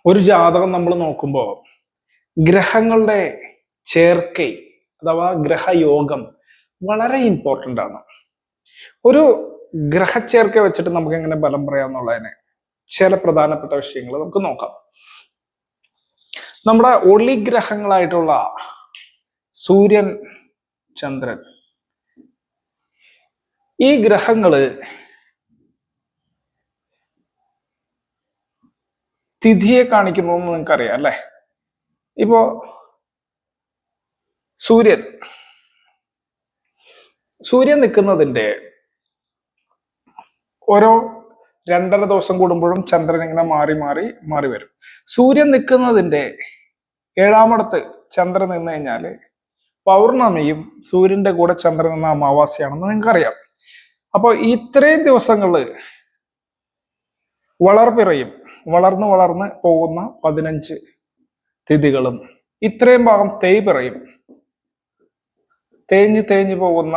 ഒരു ജാതകം നമ്മൾ നോക്കുമ്പോൾ ഗ്രഹങ്ങളുടെ ചേർക്കൈ അഥവാ ഗ്രഹയോഗം വളരെ ഇമ്പോർട്ടൻ്റ് ആണ്. ഒരു ഗ്രഹച്ചേർക്കൈ വെച്ചിട്ട് നമുക്ക് എങ്ങനെ ബലം പറയാമെന്നുള്ളതിന് ചില പ്രധാനപ്പെട്ട വിഷയങ്ങൾ നമുക്ക് നോക്കാം. നമ്മുടെ ഒളി ഗ്രഹങ്ങളായിട്ടുള്ള സൂര്യൻ, ചന്ദ്രൻ, ഈ ഗ്രഹങ്ങള് തിഥിയെ കാണിക്കുന്നു എന്ന് നിങ്ങൾക്കറിയാം അല്ലെ. ഇപ്പോ സൂര്യൻ നിൽക്കുന്നതിന്റെ ഓരോ 2.5 ദിവസം കൂടുമ്പോഴും ചന്ദ്രൻ ഇങ്ങനെ മാറി വരും. സൂര്യൻ നിൽക്കുന്നതിന്റെ 7ാമടത്ത് ചന്ദ്രൻ നിന്ന് കഴിഞ്ഞാല് പൗർണമിയും സൂര്യന്റെ കൂടെ ചന്ദ്രൻ നിന്ന അമാവാസിയാണെന്ന് നിങ്ങൾക്കറിയാം. അപ്പൊ ഇത്രയും ദിവസങ്ങളിൽ വളർന്ന് പോകുന്ന 15 തിഥികളും ഇത്രയും ഭാഗം തേഞ്ഞു പോകുന്ന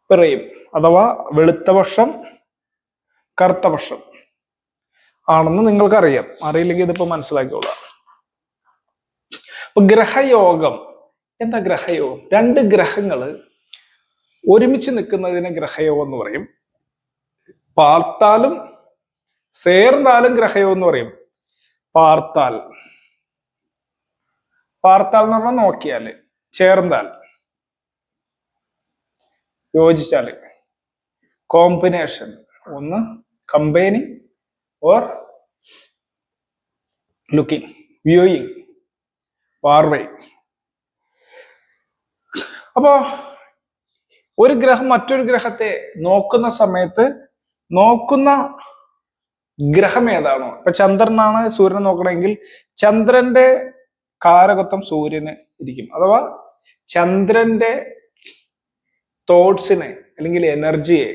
പിറയും അഥവാ വെളുത്തപക്ഷം കറുത്തപക്ഷം ആണെന്ന് നിങ്ങൾക്കറിയാം. അറിയില്ലെങ്കിൽ ഇതിപ്പോ മനസ്സിലാക്കിക്കോളാം. അപ്പൊ ഗ്രഹയോഗം എന്താ? ഗ്രഹയോഗം 2 ഗ്രഹങ്ങള് ഒരുമിച്ച് നിൽക്കുന്നതിന് ഗ്രഹയോഗം എന്ന് പറയും. പാർത്താലും ചേർന്നാലും ഗ്രഹയോഗം എന്ന് പറയും. പാർത്താൽ എന്ന് പറഞ്ഞാൽ നോക്കിയാല്, ചേർന്നാൽ യോജിച്ചാല്, കോമ്പിനേഷൻ, ഒന്ന് കമ്പൈനിങ് ഓർ ലുക്കിംഗ്, വ്യൂയിങ്, പാർവൈ. അപ്പോ ഒരു ഗ്രഹം മറ്റൊരു ഗ്രഹത്തെ നോക്കുന്ന സമയത്ത് നോക്കുന്ന ഗ്രഹം ഏതാണോ, ഇപ്പൊ ചന്ദ്രനാണ് സൂര്യനെ നോക്കണമെങ്കിൽ ചന്ദ്രന്റെ കാരകത്വം സൂര്യന് ഇരിക്കും. അഥവാ ചന്ദ്രന്റെ തോട്ട്സിനെ അല്ലെങ്കിൽ എനർജിയെ,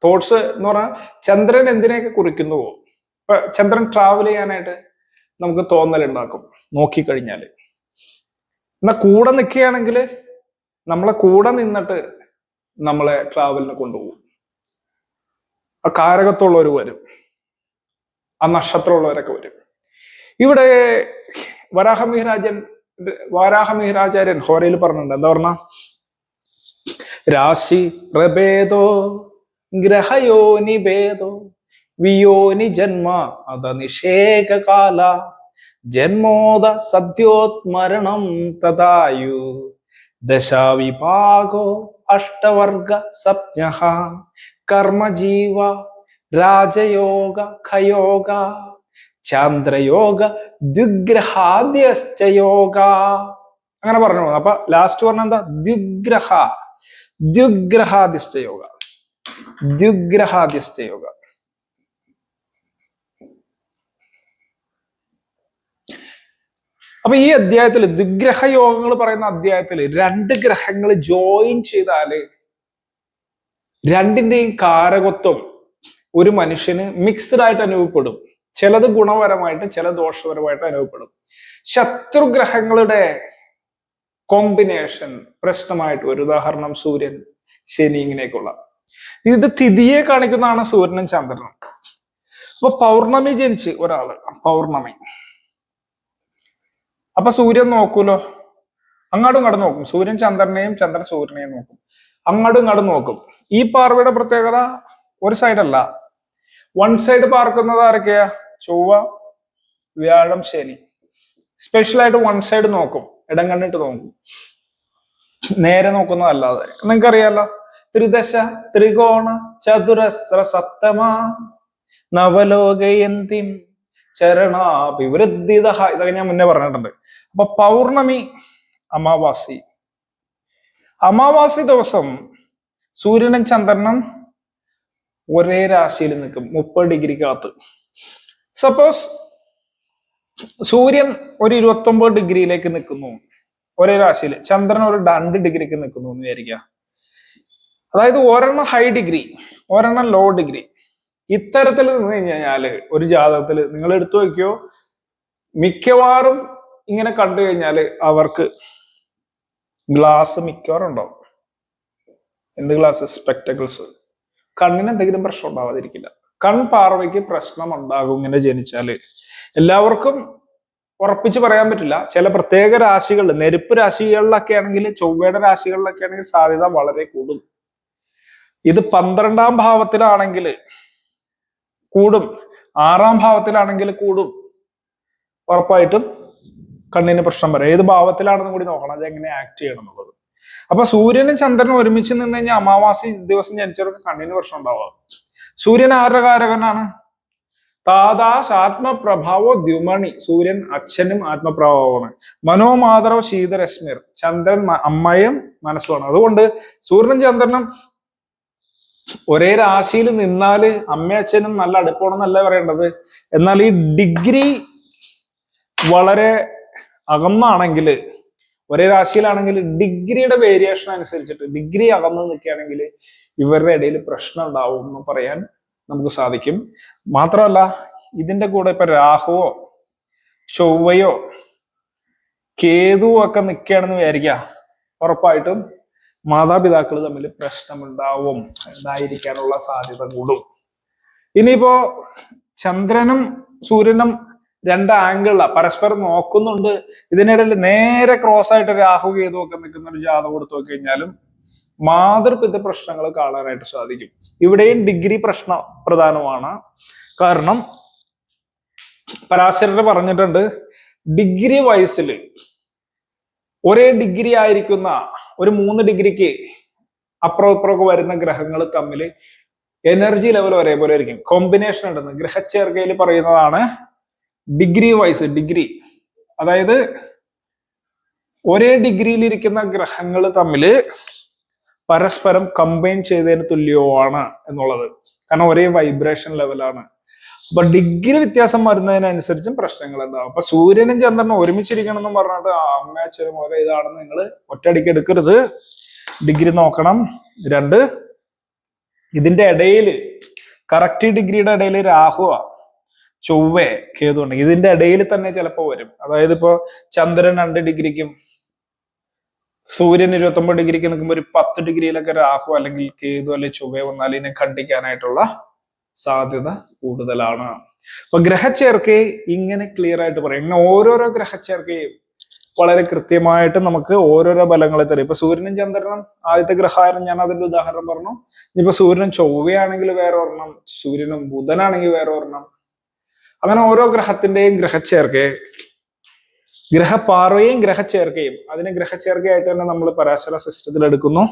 തോട്ട്സ് എന്ന് പറഞ്ഞാൽ ചന്ദ്രൻ എന്തിനെയൊക്കെ കുറിക്കുന്നുവോ. ഇപ്പൊ ചന്ദ്രൻ ട്രാവൽ ചെയ്യാനായിട്ട് നമുക്ക് തോന്നലുണ്ടാക്കും നോക്കിക്കഴിഞ്ഞാല്. എന്നാ കൂടെ നിൽക്കുകയാണെങ്കിൽ നമ്മളെ കൂടെ നിന്നിട്ട് നമ്മളെ ട്രാവലിന് കൊണ്ടുപോകും. ആ കാരകത്തുള്ളവർ വരും, ആ നക്ഷത്രമുള്ളവരൊക്കെ വരും. ഇവിടെ വരാഹമിഹിരാചാര്യൻ ഹോരയിൽ പറഞ്ഞിട്ടുണ്ട്. എന്താ പറഞ്ഞ? രാശി പ്രഭേദോ ഗ്രഹയോനി ഭേദോ വിയോനി ജന്മ അത നിഷേക കാല ജന്മോദ സദ്യോത്മരണം തഥായു ദശാവിഭാഗോ അഷ്ടവർഗ സപ്ഞഃ കർമ്മജീവ രാജയോഗ ഖയോഗ ചാന്ദ്രയോഗ ദ്വിഗ്രഹാദ്യശ്ചയോഗ. അങ്ങനെ പറഞ്ഞു. അപ്പൊ ലാസ്റ്റ് പറഞ്ഞ എന്താ? ദ്വിഗ്രഹാദ്യശ്ചയോഗ. അപ്പൊ ഈ അധ്യായത്തിൽ ദ്വിഗ്രഹയോഗങ്ങൾ പറയുന്ന അധ്യായത്തിൽ 2 ഗ്രഹങ്ങൾ ജോയിൻ ചെയ്താല് രണ്ടിന്റെയും കാരകത്വം ഒരു മനുഷ്യന് മിക്സ്ഡ് ആയിട്ട് അനുഭവപ്പെടും. ചിലത് ഗുണപരമായിട്ട്, ചില ദോഷപരമായിട്ട് അനുഭവപ്പെടും. ശത്രുഗ്രഹങ്ങളുടെ കോമ്പിനേഷൻ പ്രശ്നമായിട്ട് ഒരു ഉദാഹരണം സൂര്യൻ, ശനി, ഇങ്ങനെയൊക്കെയുള്ള ഇത് തിഥിയെ കാണിക്കുന്നതാണ് സൂര്യനും ചന്ദ്രനും. അപ്പൊ പൗർണമി ജനിച്ച് ഒരാള്, പൗർണമി, അപ്പൊ സൂര്യൻ നോക്കൂലോ, അങ്ങോട്ടും ഇങ്ങോട്ടും നോക്കും. സൂര്യൻ ചന്ദ്രനെയും, ചന്ദ്രൻ സൂര്യനെയും നോക്കും, അങ്ങോട്ടും ഇങ്ങോട്ടും നോക്കും. ഈ പാർവയുടെ പ്രത്യേകത ഒരു സൈഡല്ല, 1 സൈഡ് പാർക്കുന്നത് ആരൊക്കെയാ? ചൊവ്വ, വ്യാഴം, ശനി. സ്പെഷ്യലായിട്ട് 1 സൈഡ് നോക്കും, ഇടം കണ്ടിട്ട് നോക്കും, നേരെ നോക്കുന്നതല്ലാതെ. നിങ്ങൾക്കറിയാലോ, ത്രിദശ ത്രികോണ ചതുരസ്ര സപ്തമ നവലോകയന്തിം ചരണാഭിവൃദ്ധിത, ഇതൊക്കെ ഞാൻ മുന്നേ പറഞ്ഞിട്ടുണ്ട്. അപ്പൊ പൗർണമി, അമാവാസി ദിവസം സൂര്യനും ചന്ദ്രനും ഒരേ രാശിയിൽ നിൽക്കും, 30 ഡിഗ്രിക്കകത്ത്. സപ്പോസ് സൂര്യൻ ഒരു 29 ഡിഗ്രിയിലേക്ക് നിൽക്കുന്നു ഒരേ രാശിയിൽ, ചന്ദ്രൻ ഒരു 2 ഡിഗ്രിക്ക് നിൽക്കുന്നു എന്ന് വിചാരിക്കുക. അതായത് ഒരെണ്ണം ഹൈ ഡിഗ്രി, ഒരെണ്ണം ലോ ഡിഗ്രി. ഇത്തരത്തിൽ നിന്ന് കഴിഞ്ഞാല് ഒരു ജാതകത്തിൽ നിങ്ങൾ എടുത്തു വയ്ക്കോ, മിക്കവാറും ഇങ്ങനെ കണ്ടു കഴിഞ്ഞാല് അവർക്ക് ഗ്ലാസ് മിക്കവാറും ഉണ്ടാവും. എന്ത് ഗ്ലാസ്? സ്പെക്ടക്കിൾസ്. കണ്ണിന് എന്തെങ്കിലും പ്രശ്നം ഉണ്ടാവാതിരിക്കില്ല. കൺപാർവയ്ക്ക് പ്രശ്നം ഉണ്ടാകും ഇങ്ങനെ ജനിച്ചാല്. എല്ലാവർക്കും ഉറപ്പിച്ച് പറയാൻ പറ്റില്ല. ചില പ്രത്യേക രാശികളിൽ, നെരുപ്പ് രാശികളിലൊക്കെ ആണെങ്കിൽ, ചൊവ്വയുടെ രാശികളിലൊക്കെ ആണെങ്കിൽ സാധ്യത വളരെ കൂടും. ഇത് 12ാം ഭാവത്തിലാണെങ്കിൽ കൂടും, 6ാം ഭാവത്തിലാണെങ്കിൽ കൂടും. ഉറപ്പായിട്ടും കണ്ണിന് പ്രശ്നം വരാം. ഏത് ഭാവത്തിലാണെന്നും കൂടി നോക്കണം, അത് എങ്ങനെ ആക്ട് ചെയ്യണം എന്നുള്ളത്. അപ്പൊ സൂര്യനും ചന്ദ്രനും ഒരുമിച്ച് നിന്ന് കഴിഞ്ഞാൽ അമാവാസി ദിവസം ജനിച്ചവർക്ക് കണ്ണിന് പ്രശ്നം ഉണ്ടാവുക. സൂര്യൻ ആരുടെ കാരകനാണ്? താതാസ് ആത്മപ്രഭാവോ ദ്യുമണി. സൂര്യൻ അച്ഛനും ആത്മപ്രഭാവമാണ്. മനോമാതരോ ശീതരശ്മിർ. ചന്ദ്രൻ അമ്മയും മനസ്സുമാണ്. അതുകൊണ്ട് സൂര്യനും ചന്ദ്രനും ഒരേ രാശിയിൽ നിന്നാല് അമ്മയും അച്ഛനും നല്ല അടുപ്പമാണെന്നല്ല പറയേണ്ടത്. എന്നാൽ ഈ ഡിഗ്രി വളരെ അകന്നാണെങ്കിൽ, ഒരേ രാശിയിലാണെങ്കിൽ ഡിഗ്രിയുടെ വേരിയേഷൻ അനുസരിച്ചിട്ട് ഡിഗ്രി അകന്ന് നിൽക്കുകയാണെങ്കിൽ ഇവരുടെ ഇടയിൽ പ്രശ്നം ഉണ്ടാവും എന്ന് പറയാൻ നമുക്ക് സാധിക്കും. മാത്രമല്ല ഇതിന്റെ കൂടെ ഇപ്പൊ രാഹുവോ ചൊവ്വയോ കേതുവോ ഒക്കെ നിൽക്കുകയാണെന്ന് വിചാരിക്കുക, ഉറപ്പായിട്ടും മാതാപിതാക്കൾ തമ്മിൽ പ്രശ്നമുണ്ടാവും, ഉണ്ടായിരിക്കാനുള്ള സാധ്യത കൂടും. ഇനിയിപ്പോ ചന്ദ്രനും സൂര്യനും രണ്ട് ആംഗിളിലാ പരസ്പരം നോക്കുന്നുണ്ട്, ഇതിനിടയിൽ നേരെ ക്രോസ് ആയിട്ട് രാഹു കേതു ഒക്കെ നിൽക്കുന്ന ഒരു ജാതകം കൊടുത്തു നോക്കി കഴിഞ്ഞാലും മാതൃപിത പ്രശ്നങ്ങൾ കാണാനായിട്ട് സാധിക്കും. ഇവിടെയും ഡിഗ്രി പ്രശ്നം പ്രധാനമാണ്. കാരണം പരാശരർ പറഞ്ഞിട്ടുണ്ട്, ഡിഗ്രി വയസ്സിൽ ഒരേ ഡിഗ്രി ആയിരിക്കുന്ന ഒരു 3 ഡിഗ്രിക്ക് അപ്പുറം ഇപ്പുറമൊക്കെ വരുന്ന ഗ്രഹങ്ങൾ തമ്മിൽ എനർജി ലെവൽ ഒരേപോലെ ആയിരിക്കും. കോമ്പിനേഷൻ ഉണ്ടെന്ന് ഗ്രഹച്ചേർക്കയിൽ പറയുന്നതാണ് ഡിഗ്രി വൈസ്. ഡിഗ്രി അതായത് ഒരേ ഡിഗ്രിയിലിരിക്കുന്ന ഗ്രഹങ്ങൾ തമ്മിൽ പരസ്പരം കമ്പൈൻ ചെയ്തതിന് തുല്യമാണ് എന്നുള്ളത്. കാരണം ഒരേ വൈബ്രേഷൻ ലെവലാണ്. അപ്പൊ ഡിഗ്രി വ്യത്യാസം വരുന്നതിനനുസരിച്ചും പ്രശ്നങ്ങൾ ഉണ്ടാവും. അപ്പൊ സൂര്യനും ചന്ദ്രനും ഒരുമിച്ചിരിക്കണം എന്ന് പറഞ്ഞിട്ട് അമ്മ അച്ഛനും ഓരോ ഇതാണെന്ന് നിങ്ങൾ ഒറ്റയടിക്ക് എടുക്കരുത്. ഡിഗ്രി നോക്കണം. 2, ഇതിന്റെ ഇടയിൽ കറക്റ്റ് ഡിഗ്രിയുടെ ഇടയിൽ രാഹുവ ചൊവ്വ കേതു ഉണ്ടെങ്കിൽ ഇതിന്റെ ഇടയിൽ തന്നെ ചിലപ്പോൾ വരും. അതായത് ഇപ്പോ ചന്ദ്രൻ 2 ഡിഗ്രിക്കും സൂര്യൻ 29 ഡിഗ്രിക്ക് നിൽക്കുമ്പോൾ ഒരു 10 ഡിഗ്രിയിലൊക്കെ രാഹു അല്ലെങ്കിൽ കേതു അല്ലെങ്കിൽ ചൊവ്വ വന്നാൽ ഇതിനെ ഖണ്ഡിക്കാനായിട്ടുള്ള സാധ്യത കൂടുതലാണ്. അപ്പൊ ഗ്രഹച്ചേർക്കയെ ഇങ്ങനെ ക്ലിയർ ആയിട്ട് പറയും. ഇങ്ങനെ ഓരോരോ ഗ്രഹച്ചേർക്കയും വളരെ കൃത്യമായിട്ട് നമുക്ക് ഓരോരോ ഫലങ്ങളെ തരും. ഇപ്പൊ സൂര്യനും ചന്ദ്രനും ആദ്യത്തെ ഗ്രഹമായിരുന്നു, ഞാൻ അതിന്റെ ഉദാഹരണം പറഞ്ഞു. ഇനിയിപ്പോ സൂര്യനും ചൊവ്വയാണെങ്കിൽ വേറെ ഒരെണ്ണം, സൂര്യനും ബുധനാണെങ്കിൽ വേറെ ഒരെണ്ണം. അങ്ങനെ ഓരോ ഗ്രഹത്തിന്റെയും ഗ്രഹച്ചേർക്കയെ, ഗ്രഹപാർവയും ഗ്രഹച്ചേർക്കയും അതിനെ ഗ്രഹച്ചേർക്കയായിട്ട് തന്നെ നമ്മൾ പരാശര സിസ്റ്റത്തിൽ എടുക്കുന്നു.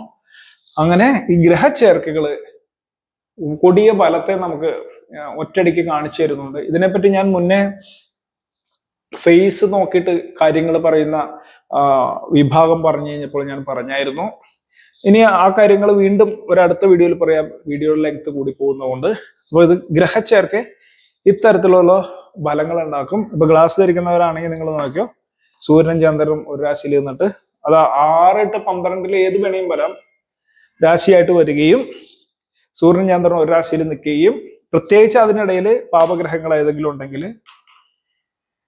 അങ്ങനെ ഈ ഗ്രഹച്ചേർക്കകള് കൊടിയ ബലത്തെ നമുക്ക് ഒറ്റയടിക്ക് കാണിച്ചു തരുന്നുണ്ട്. ഇതിനെപ്പറ്റി ഞാൻ മുന്നേ ഫേസ് നോക്കിയിട്ട് കാര്യങ്ങൾ പറയുന്ന വിഭാഗം പറഞ്ഞു കഴിഞ്ഞപ്പോൾ ഞാൻ പറഞ്ഞായിരുന്നു. ഇനി ആ കാര്യങ്ങൾ വീണ്ടും ഒരടുത്ത വീഡിയോയിൽ പറയാം, വീഡിയോ ലെങ്ത് കൂടി പോകുന്നതുകൊണ്ട്. അപ്പോൾ ഇത് ഗ്രഹച്ചേർക്ക ഇത്തരത്തിലുള്ള ഫലങ്ങൾ ഉണ്ടാക്കും. ഇപ്പൊ ഗ്ലാസ് ധരിക്കുന്നവരാണെങ്കിൽ നിങ്ങൾ നോക്കിയോ, സൂര്യനും ചന്ദ്രനും ഒരു രാശിയിൽ നിന്നിട്ട് അത് 6, 8, 12 ഏത് വേണേയും വരാം രാശിയായിട്ട് വരികയും സൂര്യൻ ചന്ദ്രൻ ഒരു രാശിയിൽ നിൽക്കുകയും പ്രത്യേകിച്ച് അതിനിടയിൽ പാപഗ്രഹങ്ങൾ ഏതെങ്കിലും ഉണ്ടെങ്കിൽ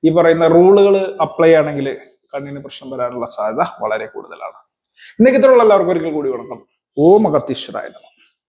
ഈ പറയുന്ന റൂളുകൾ അപ്ലൈ ആണെങ്കിൽ കണ്ണിന് പ്രശ്നം വരാനുള്ള സാധ്യത വളരെ കൂടുതലാണ്. ഇന്നേക്ക് ഇത്രയുള്ള എല്ലാവർക്കും ഒരിക്കൽ കൂടി വണക്കം. ഓം അഗത്തീശ്വരായ നമഃ.